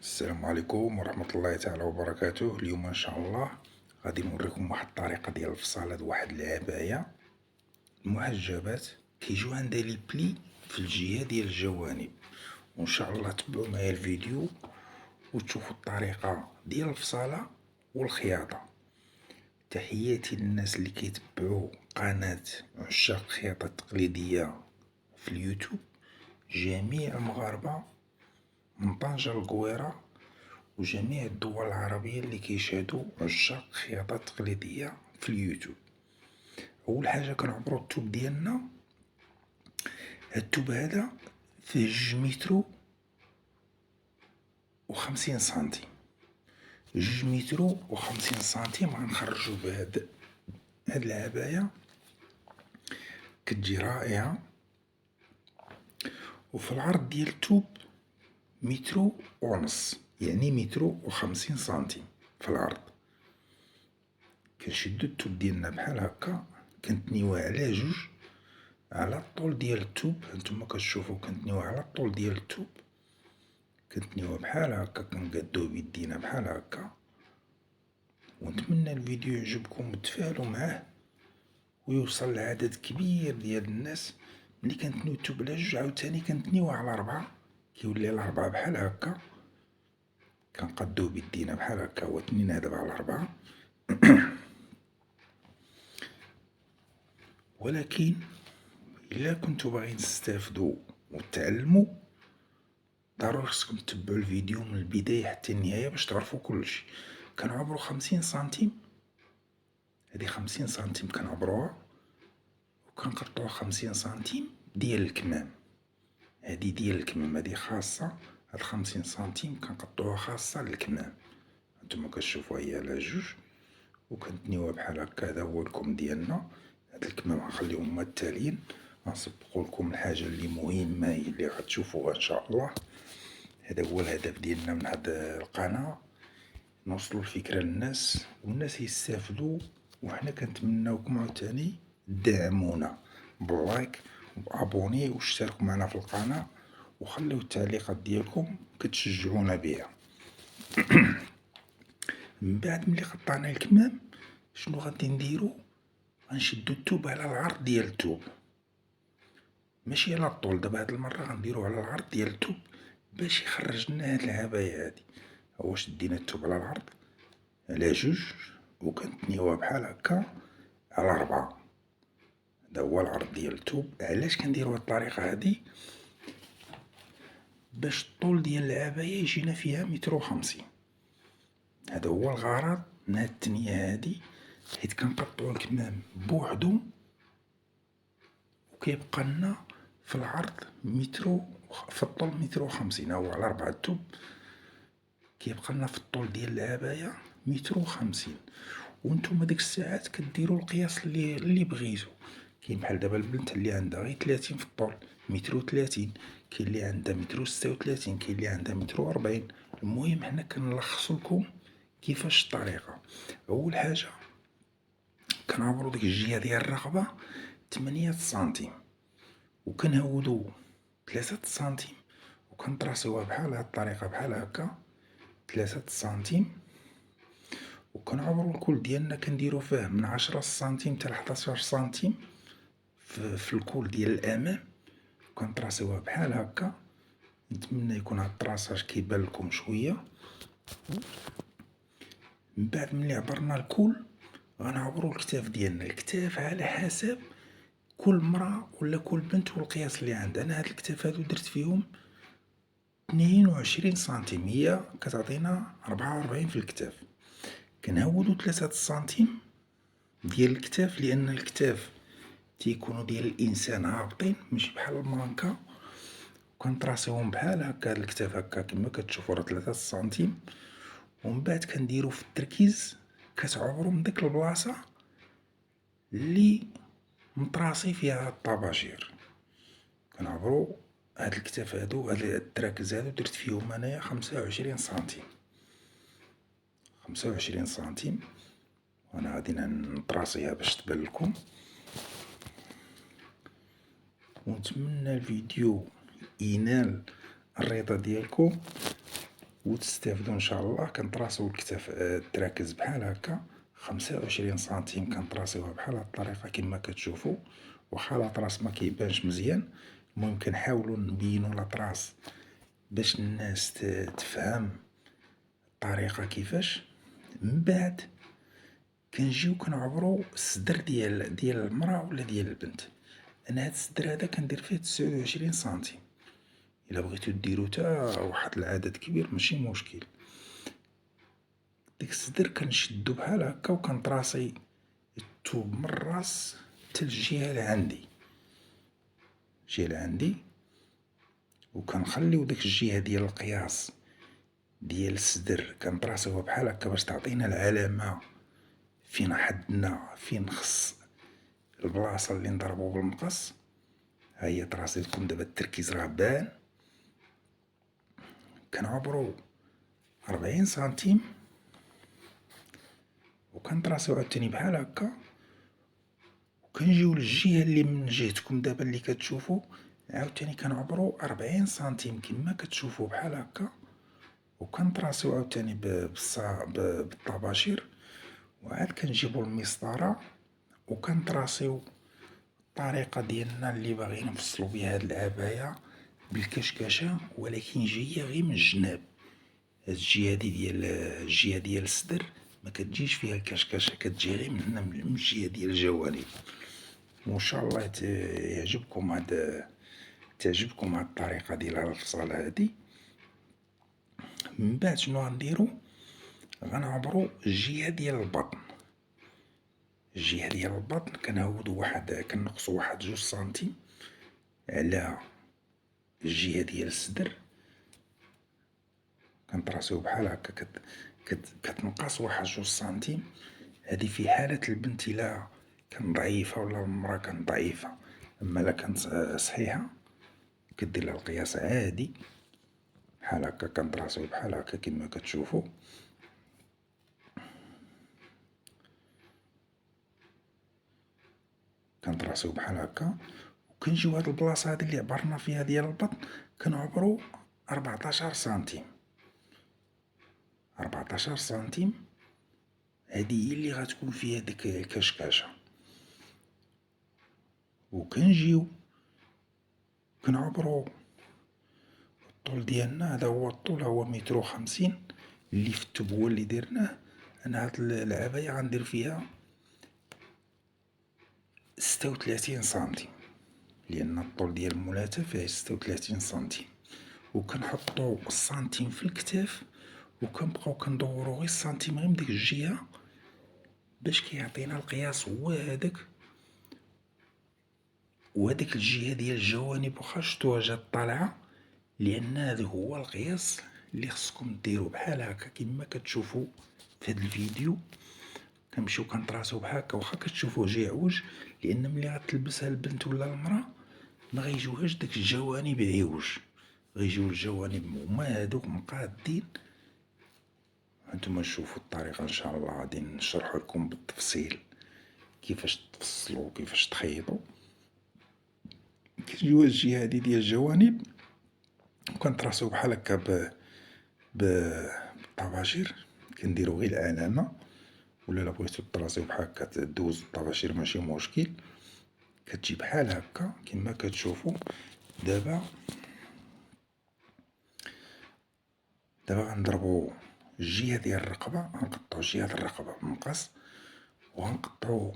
السلام عليكم ورحمة الله تعالى وبركاته. اليوم ان شاء الله غادي نوريكم واحد الطريقة ديال الفصالة د واحد العباية. المحجبات كيجيو عندها لي بلي في الجهة ديال الجوانب، وان شاء الله تبعوا معايا الفيديو وتشوفوا الطريقة ديال الفصالة والخياطة. تحياتي للناس اللي كيتبعوا قناة عشاق الخياطة التقليدية في اليوتيوب، جميع المغاربة من طنجة للقويرة وجميع الدول العربية اللي كيشاهدوا عشاق الخياطة التقليدية في اليوتيوب. أول حاجة كنعبرو التوب ديالنا. هاد التوب هذا فيه 2 متر و50 سنتيم، 2 متر و50 سنتيم. غنخرجو بهاد العباية، كتجي رائعة. وفي العرض ديال التوب 1.5 متر، يعني 1 متر و50 سنتيم في العرض. كنشدو التوب ديالنا بحال هكا، كنتنيوه على 2 على الطول ديال التوب. هانتوما كتشوفو كنتنيوه على الطول ديال التوب، كنتنيوه بحال هكا، كنقادوه بيدينا بحال هكا. ونتمنى الفيديو يعجبكم وتفاعلوا معاه ويوصل لعدد كبير ديال الناس. ملي كنتنيو التوب على 2 عاوتاني كنتنيوه على 4، كيولي على 4 بحال هكا. كنقادوه بيدينا بحال هكا، هو تنينا دابا على 4. ولكن إلا كنتو باغيين تستافدوا وتعلموا، ضروري خصكم تتبعوا الفيديو من البداية حتى النهاية باش تعرفوا كلشي. كنعبرو 50 سنتيم، هادي 50 سنتيم كنعبروها، وكنقطعو 50 سنتيم ديال الكمام. هادي ديال الكمام، هادي خاصة، هاد 50 سنتيم كنقطعوها خاصة للكمام. هانتوما كتشوفو هي على 2، وكنتنيوها بحال هكا. هذا هو الكم ديالنا. هاد الكمام غنخليهم هما التاليين. غنسبقو لكم الحاجة اللي مهمة هي اللي غتشوفوها ان شاء الله. هذا هو الهدف ديالنا من هاد القناة، نوصلو الفكرة للناس والناس يستافدوا. وحنا كنتمناوكم عاوتاني دعمونا باللايك وبابوني واشتركوا معنا في القناة، وخليو التعليقات ديالكم كتشجعونا بها. من بعد ملي قطعنا الكمام، شنو غادي نديرو؟ غنشدو التوب على العرض ديال التوب، ماشي على الطول. دابا هاد المرة غنديرو على العرض ديال التوب باش يخرج لنا هاد العباية هادي. هو شدينا التوب على العرض على 2، وكنتنيوها بحال هكا على 4. هذا هو العرض ديال التوب. علاش كنديرو هاد الطريقة هادي؟ باش الطول ديال العباية يجينا فيها 1 متر و50. هذا هو الغرض من هاد التنية هادي، حيت كنقطعو الكمام بوحدو وكيبقى لنا في العرض في الطول 1 متر و50. هو على 4 التوب كيبقى لنا في الطول ديال العباية 1 متر و50. وانتوما ديك الساعات كديروا القياس اللي بغيتو. كاين بحال دابا البنت اللي عندها غير 30 في الطول 1 متر و30، كاين اللي عندها 1 متر و36، كاين اللي عندها 1 متر و40. المهم حنا كنلخصو لكم كيفاش الطريقة. أول حاجة كنعبرو ديك الجهة ديال الرقبة 8 سنتيم، وكنهودو 3 سنتيم، وكنطراسيوها بحال هاد الطريقة بحال هكا 3 سنتيم. وكنعبرو الكول ديالنا كنديرو فيه من 10 سنتيم حتى ل 11 سنتيم في الكول ديال الأمام، وكنطراسيوها بحال هكا. نتمنى يكون هاد الطراساج كيبان لكم شوية. من بعد ملي عبرنا الكول غنعبرو الكتاف ديالنا. الكتاف على حسب كل مرا ولا كل بنت والقياس اللي عندها. انا هاد الكتاف هادو درت فيهم 22 سنتيم، هي كتعطينا 44 في الكتاف. كنهودو 3 سنتيم ديال الكتاف، لان الكتاف تيكونوا ديال الانسان هابطين ماشي بحال المانكا. كنطراسيوهم بحال هكا هاد الكتاف هكا كما كتشوفوا راه 3 سنتيم. ومن بعد كنديرو في التركيز، كتعبرو من ديك البلاصه اللي مطراسي فيها الطباشير. كنعبرو هاد الكتاف هادو، هاد التراكز هادو درت فيهم انايا 25 سنتيم، 25 سنتيم. وانا غادي نطراسيها باش تبان لكم. ونتمنى الفيديو ينال الرضا ديالكم. وتستافدو ان شاء الله. كنطراسيو الكتاف التراكز بحال هكا 25 سنتيم، كنطراسيوها بحال هاد الطريقة كما كتشوفو. واخا لاطراس ما كيبانش مزيان، المهم كنحاولو نبينو لاطراس باش الناس تفهم الطريقة كيفاش. من بعد كنجيو كنعبرو الصدر ديال المرا ولا ديال البنت. انا هاد الصدر هدا كندير فيه 29 سنتيم، الا بغيتو ديرو تا واحد العدد كبير ماشي مشكل. ديك الصدر كنشدو بحال هكا وكنطراسي الثوب من الراس حتى الجهة لعندي، الجهة لعندي، وكنخليو ديك الجهة ديال القياس ديال الصدر كنطراسيوها بحال هكا باش تعطينا العلامة فين حدنا، فين خص البلاصة اللي نضربو بالمقص. ها هي طراسيتكم دابا، التركيز راه بان. كنعبرو 40 سنتيم وكنطراسيو عاوتاني بحال هكا، وكنجيو للجهة اللي من جهتكم دابا اللي كتشوفو عاوتاني كنعبرو 40 سنتيم كما كتشوفو بحال هكا، وكنطراسيو عاوتاني بالطباشير. وعاد كنجيبو المسطرة وكنطراسيو الطريقة ديالنا اللي باغيين نفصلو بها هاد العباية بالكشكشة، ولكن جاية غير من الجناب. هاد الجهة ديال الجهة ديال الصدر ما كتجيش فيها الكشكشة، كتجي غير من هنا من الجهة ديال الجوانب. وان شاء الله تعجبكم هاد الطريقة ديال الفصالة هادي. من بعد شنو غنديرو؟ غنعبرو الجهة ديال البطن. الجهة ديال البطن كنقصو واحد 2 سنتيم على الجهة ديال الصدر، كنطراسيو بحال هكا. كتنقص واحد 2 سنتيم. هادي في حالة البنت إلا كان ضعيفة ولا المرا كان ضعيفة. أما إلا كانت صحيحة كدير لها القياس عادي بحال هكا. كنطراسيو بحال هكا كما كتشوفو. كنطراسيو بحال هكا، وكنجيو هاد البلاصة هادي اللي عبرنا فيها ديال البطن كنعبرو 14 سنتيم. 14 سنتيم هادي هي اللي غتكون فيها ديك الكشكاشة. وكنجيو كنعبرو الطول ديالنا. هذا هو الطول، هو 150 متر اللي في التوب هو اللي درناه. انا هاد العباية غندير فيها 36 سنتيم، لان الطول ديال الملاته فيه 36 سنتيم. وكنحطو السنتيم في الكتاف، وكنبقاو كندورو غير السنتيم غير من ديك الجهة باش كيعطينا القياس هو هداك. وهديك الجهة ديال الجوانب واخا شتوها جات طالعة، لان هذا هو القياس اللي خصكم ديرو بحال هكا كما كتشوفو في هاد الفيديو. كنمشيو كنطراسيو بحال هكا واخا كتشوفوه جاي عوج، لان ملي غتلبسها البنت ولا المرا ما غيجيوهاش داك الجوانب عوج، غيجيو الجوانب هما هادوك مقادين. هانتوما شوفوا الطريقة ان شاء الله غادي نشرحو لكم بالتفصيل كيفاش تفصلو وكيفاش تخيطو. كتجيو الجهة هادي ديال الجوانب وكنطراسيو بحال هكا بالطباشير. كنديرو غير العلامة، ولا لا بغيتو طراسيو بحال هكا دوز الطباشير ماشي مشكل. كتجي بحال هكا كما كتشوفو. دابا غنضربو الجهة ديال الرقبة، غنقطعو جهة الرقبة بمقص، وغنقطعو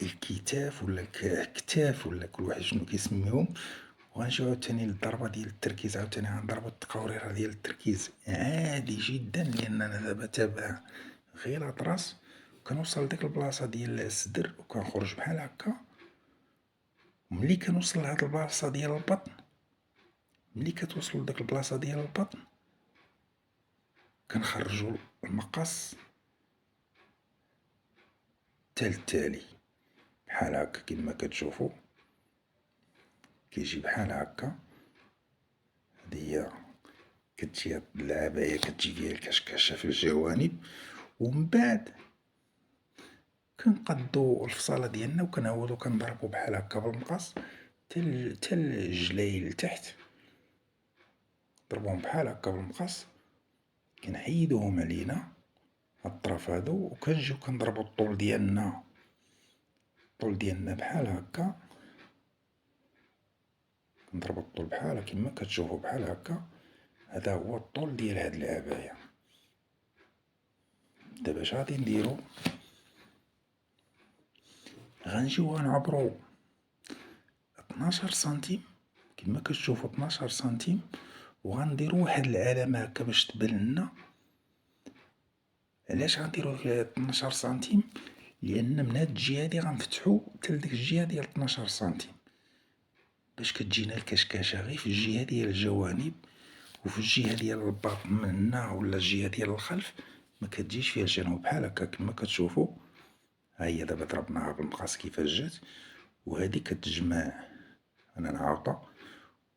الكتاف ولا الكتاف ولا كل واحد شنو كيسميهم. وغنجيو عاوتاني للضربة ديال التركيز، عاوتاني غنضربو التقوريرة ديال التركيز عادي جدا، لان انا دابا تابع غير الاطراس. كنوصل لديك البلاصة ديال الصدر وكنخرج بحال هكا. ملي كنوصل لهاد البلاصة ديال البطن، ملي كتوصلو لديك البلاصة ديال البطن كنخرجو المقص التالي بحال هكا كما كتشوفو. كيجي بحال هكا. هادي هي كتجي العباية كتجي فيها الكشكشة في الجوانب. ومن بعد كنقدو الفصالة ديالنا وكنعاودو كنضربو بحال هكا بالمقص تا الجلايل لتحت. نضربوهم بحال هكا بالمقص كنحيدوهم علينا هاد الطرف هادو، وكنجيو كنضربو الطول ديالنا بحال هكا، كنضربو الطول بحال كيما كتشوفو بحال هكا. هذا هو الطول ديال هاد العباية. دابا اش غادي نديرو؟ غنجيو غنعبرو 12 سنتيم كما كتشوفو، 12 سنتيم، وغنديرو واحد العلامة هكا باش تبان لنا. علاش غنديرو 12 سنتيم؟ لأن من هاد الجهة هادي غنفتحو حتى لديك الجهة ديال 12 سنتيم، باش كتجينا الكشكاشة غير في الجهة ديال الجوانب، وفي الجهة ديال الباطن من هنا ولا الجهة ديال الخلف ما كتجيش فيها الجنوب بحال هكا كما كتشوفو. ها هي دابا ضربناها بالمقص كيفاش جات، وهادي كتجمع، انا نعاوطا،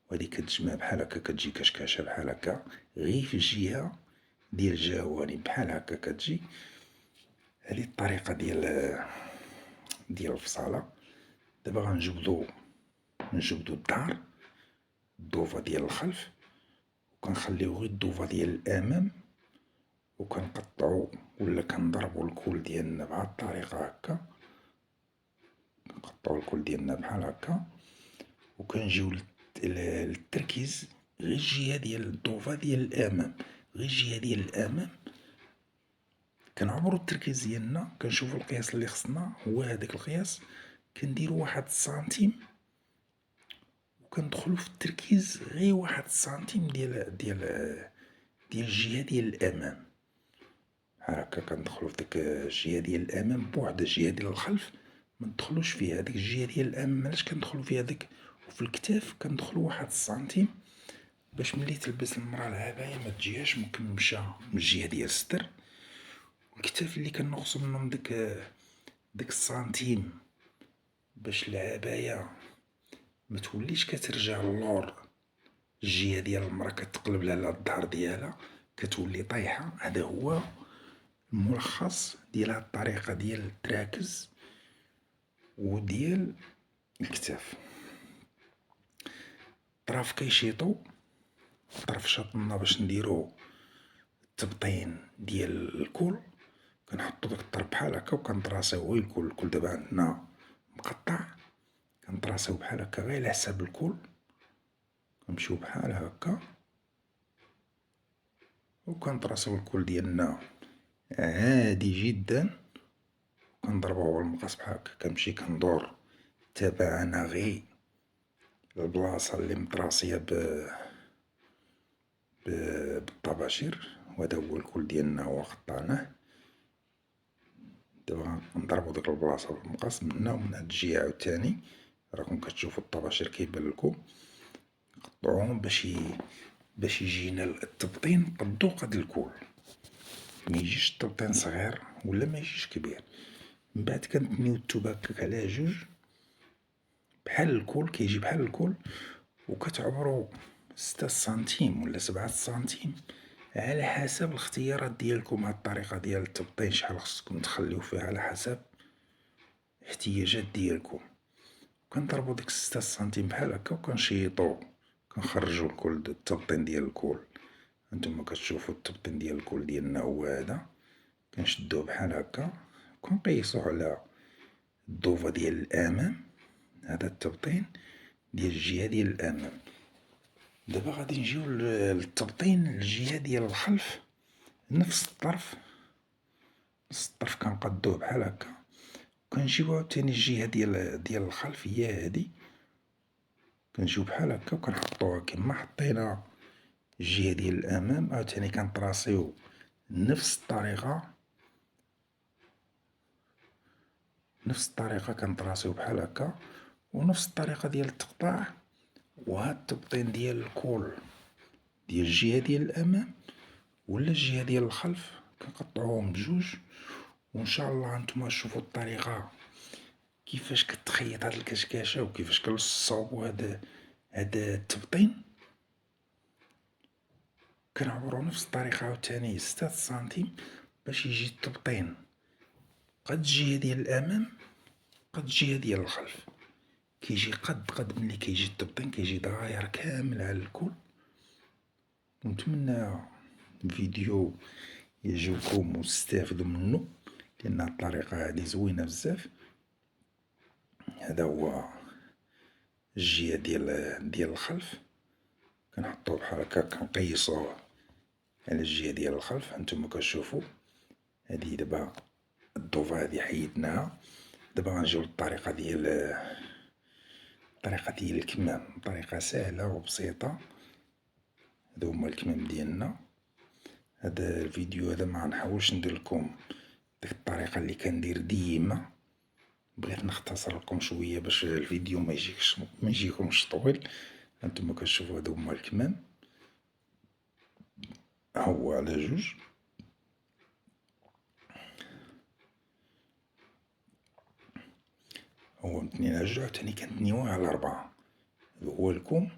وهادي كتجمع بحال هكا، كتجي كشكاشة بحال هكا غير في الجهة ديال الجوانب بحال هكا كتجي. هادي الطريقة ديال الفصالة. دابا غنجبدو الدار، الضوفة ديال الخلف، وكنخليو غير الضوفة ديال الأمام، وكنقطعو ولا كنضربو الكول ديالنا بهاد الطريقة هكا. كنقطعو الكول ديالنا بحال هكا، وكنجيو للتركيز غير الجهة ديال الضوفة ديال الأمام، غير الجهة ديال الأمام. كنعبرو التركيز ديالنا، كنشوفو القياس اللي خصنا هو هداك القياس، كنديرو 1 سنتيم، وكندخلو في التركيز غير 1 سنتيم ديال الجهة ديال الأمام. هاكا كندخلو في ديك الجهة ديال الأمام بوحدها، الجهة ديال الخلف مندخلوش فيها. هاديك الجهة ديال الأمام علاش كندخلو فيها ديك؟ وفي الكتاف كندخلو 1 سنتيم، باش ملي تلبس المرا العباية متجيهاش مكمشة من الجهة ديال الصدر. والكتاف اللي كنقصو منهم ديك السنتيم، باش العباية متوليش كترجع للور، الجهة ديال المرا كتقلب لها على الظهر ديالها، كتولي طايحة. هذا هو الملخص ديال هاد الطريقة ديال التراكز وديال الكتاف. الطراف كيشيطو، الطرف شاطنا باش نديرو التبطين ديال الكول. كنحطو داك الطرف بحال هكا وكنطراسيو غير الكول دابا عندنا مقطع، كنطراسيو بحال هكا غير على حساب الكول. كنمشيو بحال هكا وكنطراسيو الكول ديالنا عادي جدا، كنضربوه بالمقص بحال هكا. كنمشي كندور تبعنا غير البلاصة اللي مطراسية بالطباشير، وهذا هو الكول ديالنا هو قطعناه. دابا نضربو ديك البلاصة بالمقص من هنا ومن هاد الجهة عاوتاني، راكم كتشوفو الطباشير كيبان لكم. نقطعوهم باش يجينا التبطين قدو قد الكول، ميجيش التبطين صغير ولا ميجيش كبير. من بعد كنتنيو التوب هكاك على جوج بحال الكول، كيجي بحال الكول، وكتعبرو 6 سنتيم ولا 7 سنتيم على حسب الاختيارات ديالكم. هاد الطريقة ديال التبطين شحال خصكم تخليو فيها على حسب احتياجات ديالكم. كنضربو ديك 6 سنتيم بحال هكا وكنشيطو، كنخرجو الكول التبطين ديال الكول. هانتوما كتشوفو التبطين ديال الكول ديالنا هو هذا. كنشدوه بحال هكا وكنقيسوه على الضوفة ديال الأمام. هذا التبطين ديال الجهة ديال الأمام. دابا غادي نجيو للتبطين الجهة ديال الخلف. نفس الطرف كنقدوه بحال هكا، وكنجيو عاوتاني الجهة ديال الخلف هي هادي. كنجيو بحال هكا وكنحطوها كما حطينا الجهة ديال الأمام، عاوتاني كنطراسيو نفس الطريقة كنطراسيو بحال هكا، ونفس الطريقة ديال التقطاع. وهاد التبطين ديال الكول ديال الجهة ديال الأمام ولا الجهة ديال الخلف كنقطعوهم بجوج. وان شاء الله هانتوما تشوفوا الطريقة كيفاش كتخيط هاد الكشكاشة وكيفاش كنصاوبو هاد التبطين. كنعبرو نفس الطريقة عاوتاني 6 سنتيم باش يجي التبطين قد الجهة ديال الأمام قد الجهة ديال الخلف. كيجي قد ملي كيجي التبطين كيجي داير كامل على الكل. ونتمنى الفيديو يعجبكم وتستافدوا منه، لان الطريقة هذه زوينة بزاف. هذا هو الجهة ديال الخلف، كنحطوه بحال هكا، كنقيسوه على الجهة ديال الخلف. هانتوما كتشوفو هادي دابا الضوفة هادي حيدناها. دابا غنجيو للطريقة ديال الكمام، طريقة سهلة وبسيطة. هادو هما الكمام ديالنا. هذا الفيديو هذا ما غنحاولش ندير لكم ديك الطريقة اللي كندير ديما، بغيت نختصر لكم شوية باش الفيديو ما يجيكمش طويل. هانتوما كتشوفو هادو هما الكمام، هو على جوج. هو متنين على جوج، عاوتاني كنتنيوه على 4. هذا هو الكم.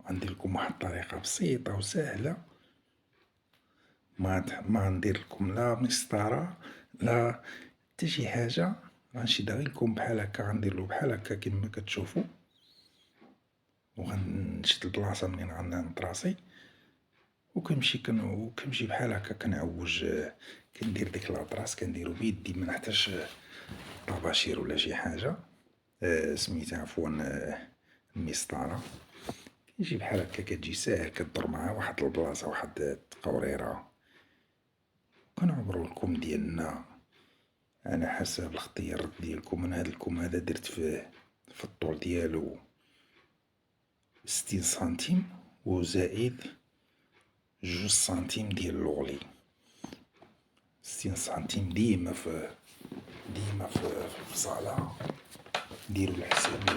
غندير لكم واحد الطريقة بسيطة وسهلة، ما غندير لكم لا مسطرة لا حتى شي حاجة. غنشد غير الكم بحال هكا، غنديرلو بحال هكا كيما كتشوفو، وغنشد البلاصة منين غنطراسي، وكنمشي بحال هكا كنعوج. كندير ديك لاطراس كنديرو بيدي، منحتاجش طباشير ولا شي حاجة. سميتها عفوا المسطرة. كيجي بحال هكا، كتجي ساهل، كدور معاه واحد البلاصة، واحد التقوريرة. كنعبرو الكم ديالنا على حسب الاختيار ديالكم. انا هاد الكم هذا درت في الطول ديالو 60 سنتيم وزائد 2 سنتيم ديال الغلي. 60 سنتيم ديما في الفصالة. ديرو الحساب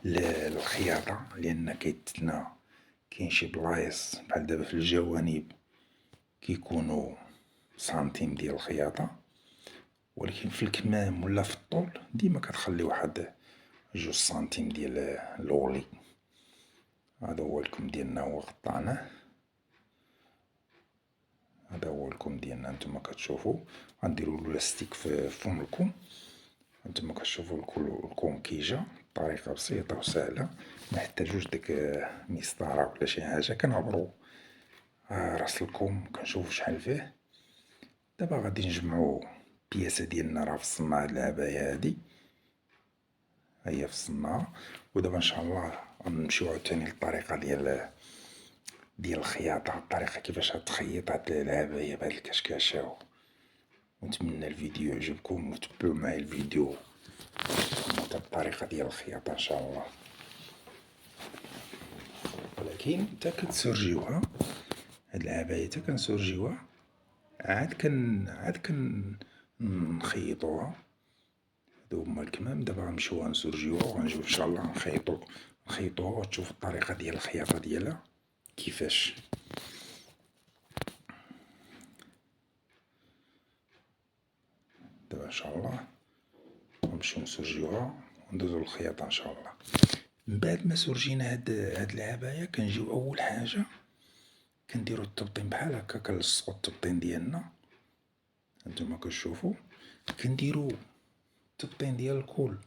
للخياطة، لأن كيتنا كاين شي بلايص بحال دابا في الجوانب كيكونو سنتيم ديال الخياطة، ولكن في الكمام ولا في الطول ديما كتخلي واحد 2 سنتيم ديال الغلي. هذا هو الكم ديالنا، هو قطعناه. هذا هو الكم ديالنا، نتوما كتشوفو. غنديرو لاستيك في فم الكم. هانتوما كتشوفو الكم كيجا بطريقة بسيطة وسهلة، محتاجوش ديك مسطرة ولا شي حاجة. كنعبرو راس الكم كنشوفو شحال فيه. دابا غادي نجمعو البياسة ديالنا، راه فصلنا هاد العباية هادي، هي فصلناها. ودابا ان شاء الله غنمشيو عاوتاني للطريقة ديال الخياطة، الطريقة كيفاش غتخيط هاد العباية بهاد الكشكاشة. ونتمنى الفيديو يعجبكم، وتبعو معايا الفيديو حتى الطريقة ديال الخياطة ان شاء الله. ولكن تا كتسرجيوها هاد العباية، تا كنسرجيوها عاد نخيطوها. هادو هما الكمام. دابا غنمشيو غنسرجيوها، وغنجيو ان شاء الله نخيطوها، وتشوفو الطريقة ديال الخياطة ديالها كيفاش. دابا ان شاء الله غنمشيو نسرجيوها وندوزو للخياطة ان شاء الله. من بعد ما سرجينا هاد العباية، كنجيو اول حاجة كنديرو التبطين بحال هكا. كنلصقو التبطين ديالنا، هانتوما كتشوفو. كنديرو التبطين ديال الكول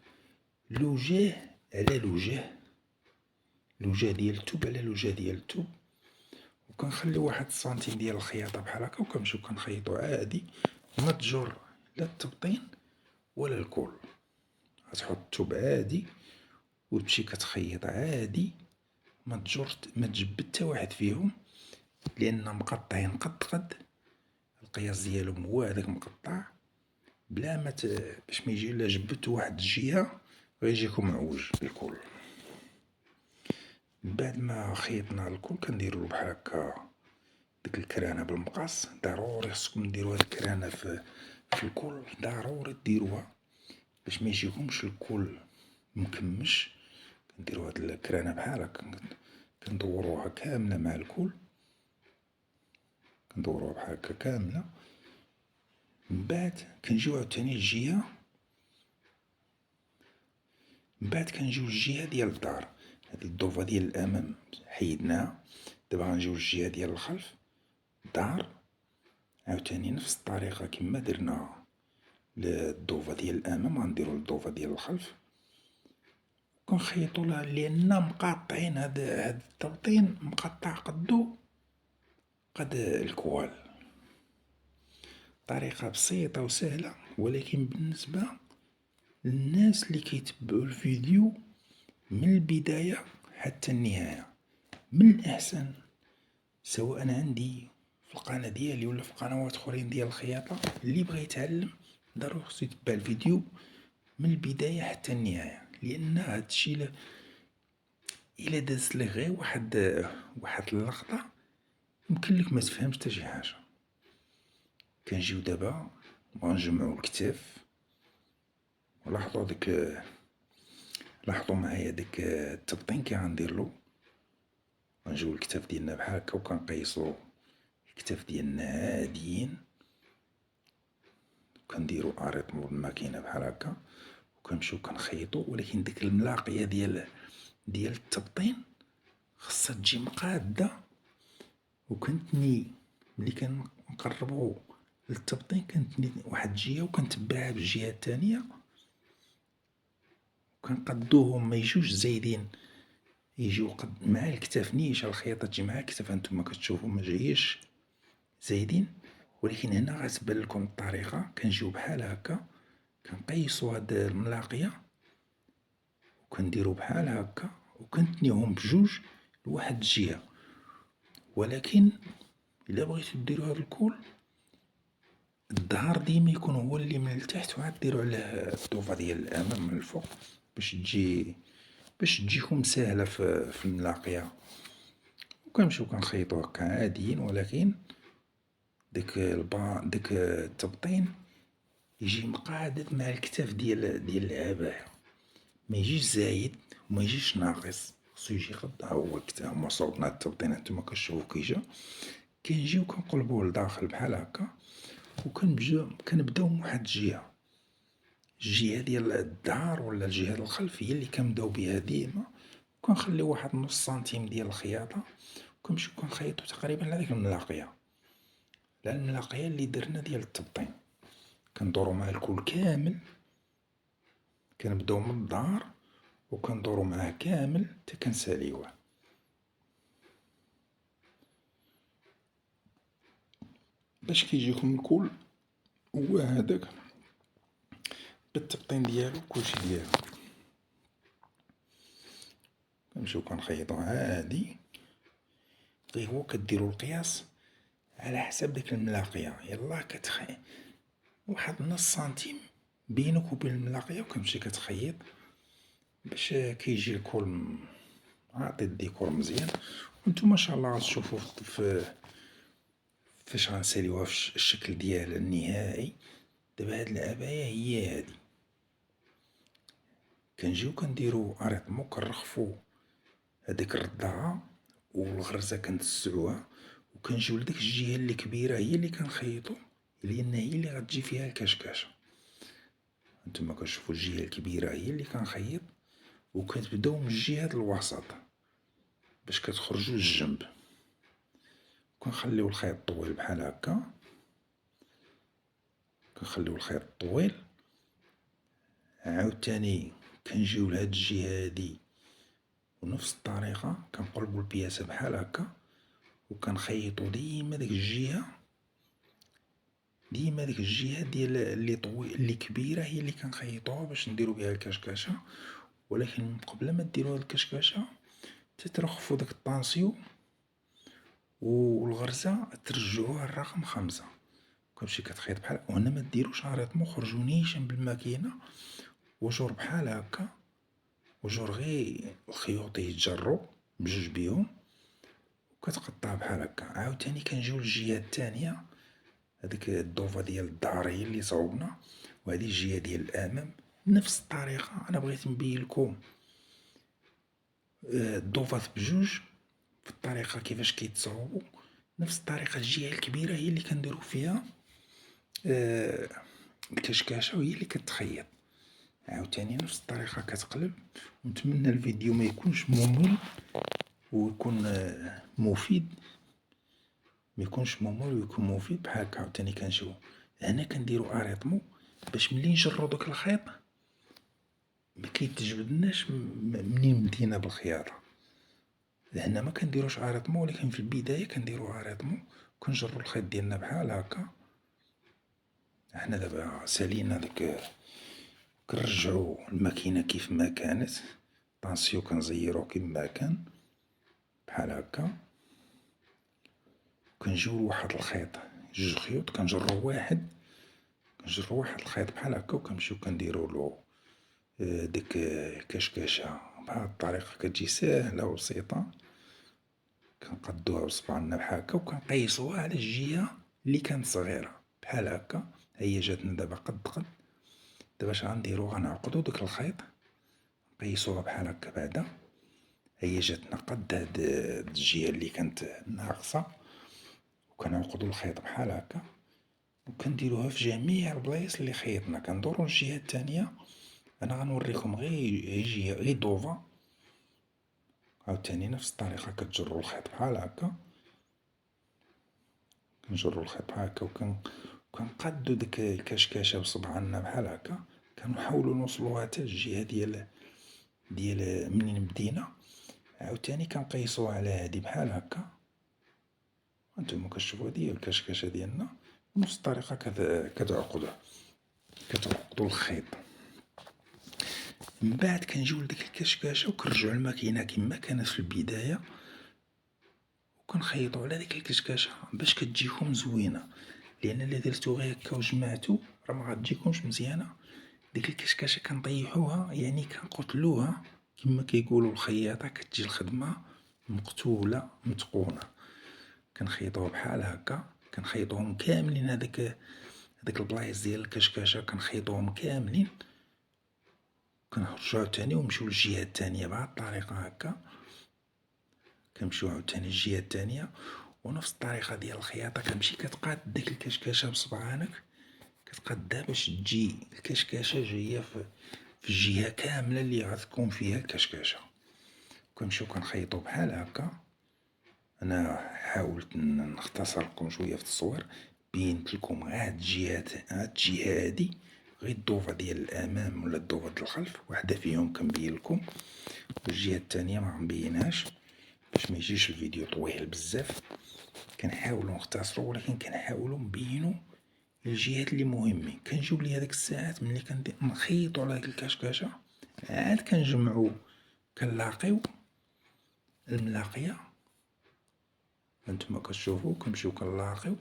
لوجه على لوجه، لوجه ديال التوب على لوجه ديال التوب. وكنخليو واحد سنتيم ديال الخياطة بحال هكا، وكنمشيو كنخيطو عادي. ما تجر لا التبطين ولا الكول. غتحط التوب عادي وتمشي كتخيط عادي، ما تجبد حتى واحد فيهم، لان مقطعين قد القياس ديالهم هو هذاك مقطع. بلا ما باش ما يجي الا جبدتو واحد الجهة غيجيكم معوج الكل. من بعد ما خيطنا الكل كنديرو بحال هكا ديك الكرانة بالمقص. ضروري خصكم ديرو هاد الكرانة في الكل، ضروري ديروها باش ما يجيكمش الكل مكمش. كنديرو هاد الكرانة بحال هكا، كندوروها كاملة مع الكل، كندوروها بحال هكا كاملة. من بعد كنجيو عاوتاني الجهة، من بعد كنجيو الجهة ديال الدار. هاد الضوفة ديال الأمام حيدناها، دابا غنجيو الجهة ديال الخلف الدار. عاوتاني نفس الطريقة كما درنا للضوفة ديال الأمام غنديرو للضوفة ديال الخلف. كنخيطو لأن مقاطعين هاد التبطين مقطع قد الكوال. طريقة بسيطة و سهلة، ولكن بالنسبة للناس اللي كيتبعو الفيديو من البداية حتى النهاية، من الأحسن سواء عندي في القناة ديالي ولا في قنوات اخرين ديال الخياطة، اللي بغا يتعلم ضروري خصو يتبع الفيديو من البداية حتى النهاية. لأن هادشي إلا دازت لك غير واحد اللقطة يمكنلك متفهمش تا شي حاجة. كنجيو دابا غنجمعو الكتاف، لاحظوا معايا داك التبطين كي غنديرلو. غنجيو الكتاف ديالنا بحال هكا وكنقيسو الكتاف ديالنا عاديين، كنديرو اريطمو بالماكينة بحال هكا وكنمشيو كنخيطو. ولكن ديك الملاقية ديال التبطين خصها تجي مقادة، وكنتني ملي كنقربو للتبطين كنتني واحد الجهة وكنتبعها بالجهة التانية، وكنقدوهم ما يجوش زايدين، يجيو قد مع الكتاف نيشان الخياطة تجي مع الكتاف. هانتوما كتشوفو مجايش زايدين، ولكن هنا غتبان لكم الطريقة. كنجيو بحال هكا كنقيسو هاد الملاقية وكنديرو بحال هكا وكنتنيهم بجوج لواحد الجهة. ولكن إلا بغيتو ديرو هاد الكول، الظهر ديما يكون هو اللي من التحت، وعاد ديرو عليه الضوفة ديال الأمام من الفوق باش تجيكم ساهلة في الملاقية. وكنمشيو كنخيطو هكا عاديين، ولكن داك التبطين يجي مقادد مع الكتاف ديال العباية، ما يجيش زايد وما يجيش ناقص، خصو يجي قد هو الكتاف. هما صوبنا التبطين هانتوما كتشوفو كيجا. كنجيو كنقلبوه لداخل بحال هكا وكنبداو من واحد الجهة ديال الظهر ولا الجهة ديال الخلف هي اللي كنبداو بها ديما. وكنخليو واحد نص سنتيم ديال الخياطة وكنمشيو كنخيطو تقريبا لهاديك الملاقية، الملاقية اللي درنا ديال التبطين. كندورو مع الكل كامل، كنبداو من الظهر وكندورو معاه كامل تا كنساليوه. باش كيجيكم الكل هو هداك بالتبطين ديالو كلشي ديالو. كنمشيو كنخيطو عادي، غير هو كديرو القياس على حساب ديك الملاقية. يلاه كتخيط واحد نص سنتيم بينك وبين الملاقية وكتمشي كتخيط باش كيجي الكل عاطي الديكور مزيان. وانتو ما شاء الله غتشوفو فاش غنساليوها في الشكل ديالها النهائي. دابا هاد العباية هي هادي، كنجيو كنديرو اريطمو كنرخفو هاديك الرداعة والغرزة كنتسعوها، وكنجيو لديك الجهة اللي كبيرة هي اللي كنخيطو، لأن هي اللي غتجي فيها الكشكاشة. هانتوما كتشوفو الجهة الكبيرة هي اللي كنخيط، وكتبداو من الجهة الوسط باش كتخرجو للجنب. كنخليو الخيط طويل بحال هكا، كنخليو الخيط طويل. عاوتاني كنجيو لهاد الجهة هادي ونفس الطريقة كنقلبو البياسة بحال هكا وكنخيطو ديما ديك الجهة ديال اللي كبيرة هي اللي كنخيطوها باش نديرو بها الكشكاشة. ولكن من قبل ما ديرو هاد الكشكاشة تترخفو داك الطانسيو والغرزة ترجعوها الرقم 5. كتمشي كتخيط بحال وهنا ما ديروش ريطمو، خرجو نيشان بالماكينة وجور بحال هكا، وجور غير الخيوط يتجرو بجوج بيهم وكتقطع بحال هكا. عاوتاني كنجيو للجهة التانية، هاديك الضوفة ديال الظهر هي اللي صوبنا، وهادي الجهة ديال الأمام نفس الطريقة. أنا بغيت نبينلكم الضوفات بجوج في الطريقة كيفاش كيتصاوبو. نفس الطريقة الجهة الكبيرة هي اللي كنديرو فيها الكشكاشة وهي اللي كتخيط. عاوتاني نفس الطريقة كتقلب. ونتمنى الفيديو ما يكونش ممل ويكون مفيد، ما يكونش ممل ويكون مفيد. بحال هكا عاوتاني كنجيو هنا كنديرو اريطمو باش ملي نجرو دوك الخيط مكيتجبدناش منين بدينا بالخياطة. هنا ما كنديروش اريطمون، ولكن في البداية كنديرو اريطمون، كنجرو الخيط ديالنا بحال هكا. حنا دابا سالينا داك، كنرجعو الماكينة كيف ما كانت، طانسيو كنزيرو كيما كان بحال هكا. كنجيو لواحد الخيط، جوج خيوط كنجرو واحد، كنجرو واحد الخيط بحال هكا، وكنمشيو كنديرولو ديك كشكاشة بهاد الطريقة. كتجي ساهلة و بسيطة. كنقدوها بصبعنا بحال هكا، وكنقيسوها على الجهة اللي كانت صغيرة بحال هكا. هي جاتنا دابا قد قد. دابا اش غنديرو؟ غنعقدو داك الخيط، نقيسوها بحال هكا بعدا. هي جاتنا قد هاد الجهة اللي كانت ناقصة، وكنعقدو الخيط بحال هكا، وكنديروها في جميع البلايص اللي خيطنا. كندورو للجهة التانية. انا غنوريكم غير جهة غير دوفا. عاوتاني نفس الطريقة، كتجرو الخيط بحال هكا، كنجرو الخيط بحال هكا، وكنقادو ديك الكشكاشة بصبعنا بحال هكا. كنحاولو نوصلوها حتى الجهة ديال منين بدينا. عاوتاني كنقيسوها على هادي بحال هكا. هانتوما كتشوفو هادي هي الكشكاشة ديالنا. بنفس الطريقة كتعقدو الخيط. من بعد كنجيو لديك الكشكاشة، وكنرجعو الماكينة كما كانت في البداية، وكنخيطو على ديك الكشكاشة باش كتجيكم زوينة. لأن إلا درتو غير هكا وجمعتو راه مغتجيكمش مزيانة. ديك الكشكاشة كنطيحوها، يعني كنقتلوها كما كيقولو الخياطة. كتجي الخدمة مقتولة متقونة. كنخيطوها بحال هكا، كنخيطوهم كاملين. هداك البلايص ديال الكشكاشة كنخيطوهم كاملين. كنرجعو عاوتاني ونمشيو للجهة التانية بهاد الطريقة هكا. كنمشيو عاوتاني للجهة التانية، ونفس الطريقة ديال الخياطة. كتمشي كتقاد ديك الكشكاشة بصبعانك، كتقادها باش تجي الكشكاشة جاية في الجهة كاملة اللي غتكون فيها الكشكاشة. كنمشيو كنخيطو بحال هكا. انا حاولت نختصر لكم شوية في التصوير، بينت لكم هاد الجهة هادي، غير الضوفة ديال الامام ولا الضوفة ديال الخلف، وحدة فيهم كنبين لكم، والجهة التانية ما غنبينهاش باش ما يجيش الفيديو طويل بزاف. كنحاولو نختصرو، ولكن كنحاولو نبينو الجهات اللي مهمين. كنجيو لي هذيك الساعات ملي نخيطو على هاد الكشكاشة، عاد كنجمعو كنلاقيو الملاقية. هانتوما كتشوفو كنمشيو كنلاقيو،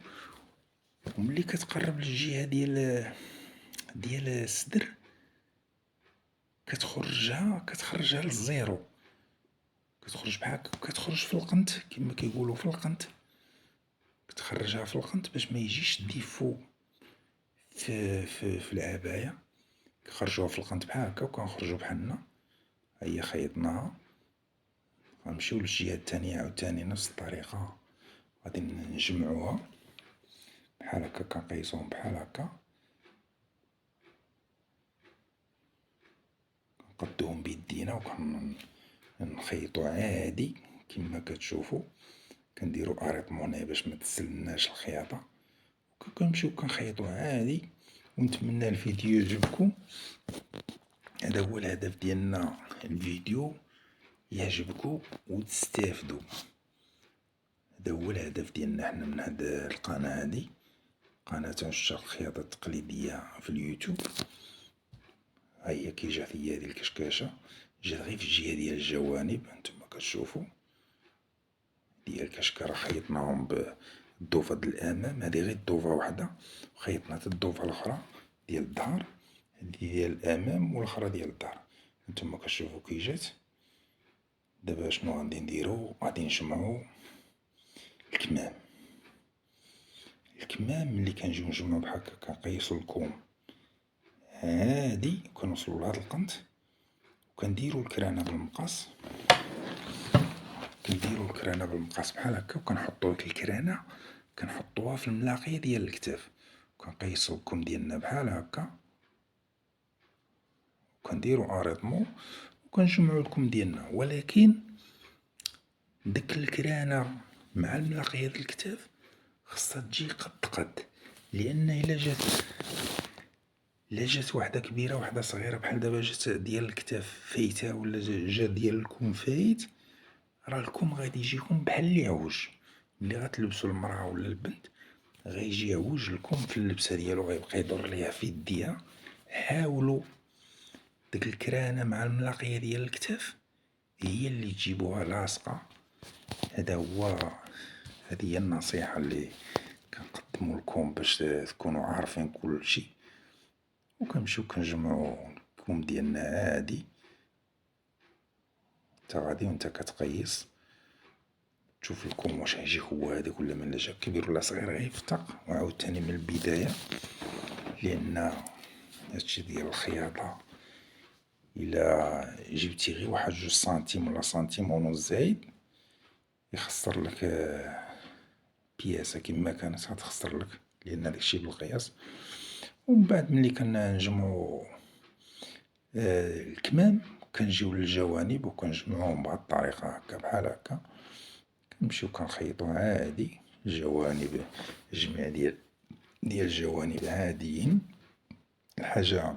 وملي كتقرب للجهة ديال الصدر كتخرجها للزيرو. كتخرج بحال هكا، كتخرج في القنت كما كيقولو في القنت. كتخرجها في القنت باش ما يجيش ديفو في العباية. كنخرجوها في القنت بحال هكا، وكنخرجو بحالنا. هيا خيطناها. غنمشيو للجهة التانية عاوتاني نفس الطريقة، غادي نجمعوها بحال هكا. كنقيسوهم بحال هكا، كنقدوهم بيدينا، وكنخيطو عادي كما كتشوفو. كنديرو اريطمون باش ما تسلناش الخياطة، وكنمشيو كنخيطو عادي. ونتمنى الفيديو يعجبكم. هذا هو الهدف ديالنا، الفيديو يعجبكم وتستافدوا. هذا هو الهدف ديالنا حنا من هاد القناة هادي، قناة عشاق الخياطة التقليدية في اليوتيوب. هيا كي جات هي هادي الكشكاشة، جات غير في الجهة ديال الجوانب. هانتوما كتشوفو ديال الكشكارة خيطناهم بالضوفة ديال الأمام. هادي غير ضوفة وحدة، وخيطنا حتى الضوفة الأخرى ديال الظهر، هادي ديال الأمام والأخرى ديال الظهر. هانتوما كتشوفو كي جات. دابا شنو غادي نديرو؟ غادي نجمعو الكمام. ملي كنجيو نجمعو بحال هكا، كنقيسو الكوم عادي، كنوصلو لهاد القنت، وكنديرو الكرانة بالمقص. بحال هكا، وكنحطو ديك الكرانة كنحطوها في الملاقية ديال الكتاف. كنقيسو الكم ديالنا بحال هكا، وكنديرو اريطمون، وكنجمعو الكم ديالنا. ولكن ديك الكرانة مع الملاقية ديال الكتاف خاصها تجي قد قد، لأن إلا جات لا جات وحده كبيره وحده صغيره، بحال دابا جات ديال الكتاف فايته ولا جا ديال الكم فايت، راه الكم غادي يجيكم بحال اللي عوج. ملي غتلبسو المراه ولا البنت غيجي يعوج الكم في اللبسه ديالو، غيبقى يدور ليها في يديها. حاولوا ديك الكرانه مع الملاقيه ديال الكتاف هي اللي تجيبوها لاصقه. هذه هي النصيحه اللي كنقدمو لكم باش تكونوا عارفين كل شيء. وكنمشيو كنجمعو الكم ديالنا عادي، نتا غادي ونتا كتقيس تشوف الكم واش غيجيك هو هذاك ولا مالا جا كبير ولا صغير غيفتق. وعاوتاني من البداية، لأن هادشي ديال الخياطة إلا جبتي غير واحد 2 سنتيم ولا 1.5 سنتيم زايد يخسر لك بياسة كما كانت غتخسر لك، لأن داكشي بالقياس. ومن بعد ملي كنجمعو الكمام كنجيو للجوانب وكنجمعوهم بهاد الطريقة هكا بحال هكا. كنمشيو كنخيطو عادي الجوانب، الجميع ديال الجوانب عاديين. الحاجة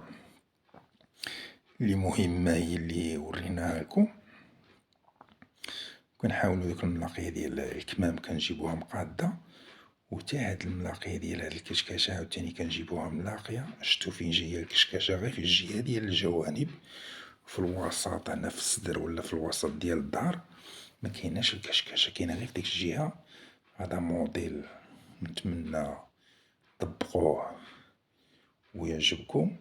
اللي مهمة هي اللي وريناها لكم. كنحاولو ديك الملاقية ديال الكمام كنجيبوها مقادة، و تا هاد الملاقية ديال هاد الكشكاشة عاوتاني كنجيبوها ملاقية. شتو فين جاية الكشكاشة؟ غير في الجهة ديال الجوانب، في الوسط هنا في الصدر ولا في الوسط ديال الظهر مكايناش الكشكاشة، كاينة غير في ديك الجهة. هذا موديل نتمنى طبقوه ويعجبكم.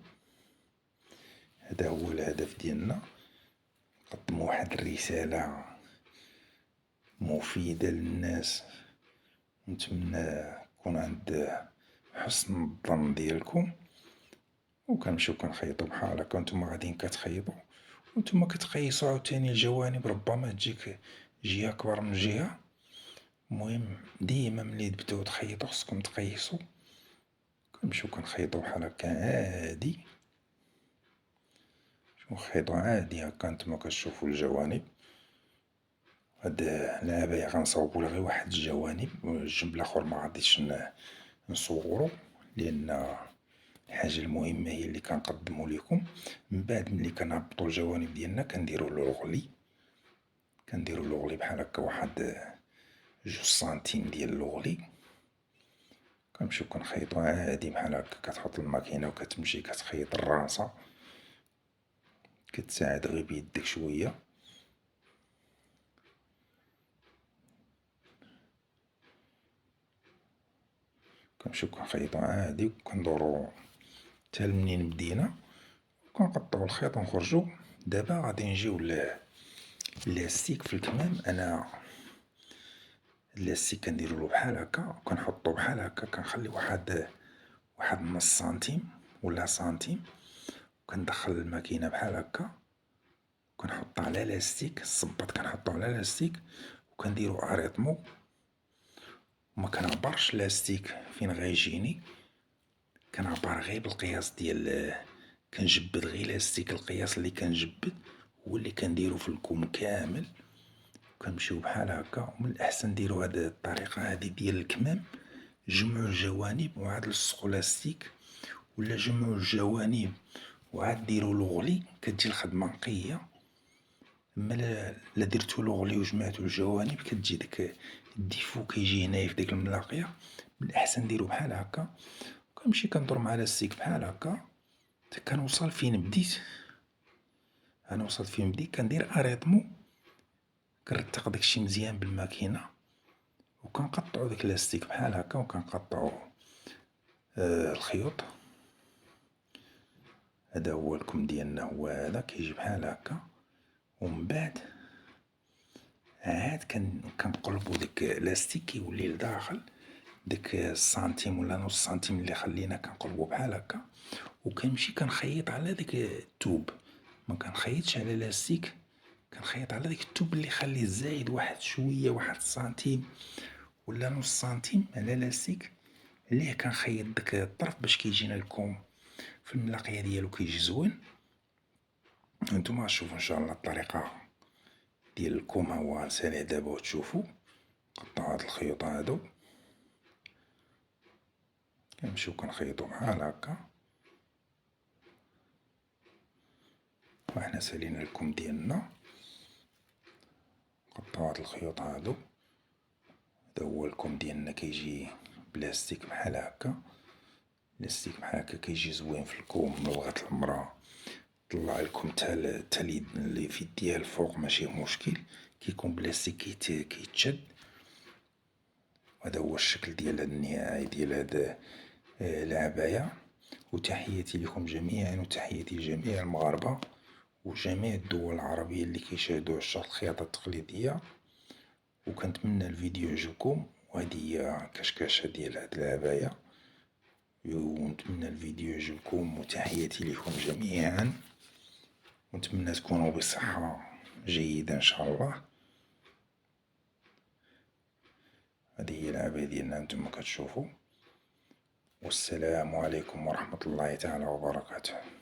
هذا هو الهدف ديالنا، نقدمو واحد الرسالة مفيدة للناس. نتمنى يكون عند حسن الظن ديالكم. وكنمشيو كنخيطو بحال هكا، نتوما غاديين كتخيطو ونتوما كتقيسو عاوتاني الجوانب، ربما تجيك جهة كبر من جهة. المهم ديما ملي تبداو تخيطو خصكم تقيسو. كنمشيو كنخيطو بحال هكا عادي، نخيطو عادي هكا نتوما كتشوفو الجوانب. هاد العباية غنصاوبو غير واحد الجوانب، والجنب لاخر مغاديش نصورو، لأن الحاجة المهمة هي اللي كنقدمو ليكم. من بعد ملي كنهبطو الجوانب ديالنا كنديرو لوغلي، بحال هكا واحد 2 سنتيم ديال لوغلي. كنمشيو كنخيطو عادي بحال هكا، كتحط الماكينة وكتمشي كتخيط الراسة، كتساعد غير بيدك شوية. كنمشيو كنخيطو عادي وكندورو تا منين بدينا، كنقطعو الخيط ونخرجو. دابا غادي نجيو لاستيك في الكمام. انا اللاستيك كنديرولو بحال هكا، كنحطو بحال هكا، كنخلي واحد 0.5 سنتيم ولا سنتيم، كندخل الماكينة بحال هكا، كنحطها على لاستيك الصباط، كنحطو على لاستيك وكنديرو اريطمو. وما كنعبرش لاستيك فين غيجيني، كنعبر غير بالقياس ديال كنجبد غير لاستيك. القياس اللي كنجبد هو اللي كنديرو في الكم كامل. كنمشيو بحال هكا. ومن الأحسن نديرو هاد الطريقة هادي ديال الكمام، جمعو الجوانب وعاد لصقو لاستيك، ولا جمعو الجوانب وعاد ديرو لوغلي، كتجي الخدمة نقية. اما لا درتو لوغلي وجمعتو الجوانب كتجي داك الديفو كيجي هنايا في ديك الملاقية. من الأحسن نديرو بحال هكا. كنمشي كندور مع لاستيك بحال هكا حتى كنوصل فين بديت. انا وصلت فين بديت كندير اريطمو، كنرتق داكشي مزيان بالماكينة وكنقطعو داك لاستيك بحال هكا، وكنقطعو الخيوط. هذا هو الكم ديالنا، هو هذا كيجي بحال هكا. ومن بعد عاد كنقلبو داك لاستيك كيولي لداخل داك السنتيم ولا نص سنتيم اللي خلينا، كنقلبو بحال هكا. وكنمشي كنخيط على داك التوب، ما كنخيطش على لاستيك، كنخيط على داك التوب اللي خليه زايد واحد شوية، واحد سنتيم ولا نص سنتيم على لاستيك. عليه كنخيط داك الطرف باش كيجينا الكوم في الملاقية ديالو كيجي زوين. هانتوما غتشوفو ان شاء الله الطريقة ديال الكوم هو سالي دابا وتشوفو. نقطعو هاد الخيوط هادو، كنمشيو كنخيطو بحال هكا. وحنا سالينا الكم ديالنا، نقطعو هاد الخيوط هادو. هدا هو الكم ديالنا كيجي بلاستيك بحال هكا، بلاستيك بحال هكا كيجي زوين في الكم. ملي بغات المرا طلع الكم تا اليد لي في يديها الفوق ماشي مشكل، كيكون بلاستيك كيتشد. هذا هو الشكل ديال النهائي ديال هاد العباية. وتحياتي لكم جميعا، وتحياتي لجميع المغاربة وجميع الدول العربية اللي كيشاهدوا عشاق الخياطة التقليدية. وكنتمنى الفيديو يعجبكم، وهذه هي كشكاشة ديال هاد العباية. ونتمنى الفيديو يعجبكم، وتحياتي لكم جميعا، ونتمنى تكونوا بصحة جيدة ان شاء الله. هذه هي العباية ديالنا نتوما كتشوفوا. والسلام عليكم ورحمة الله تعالى وبركاته.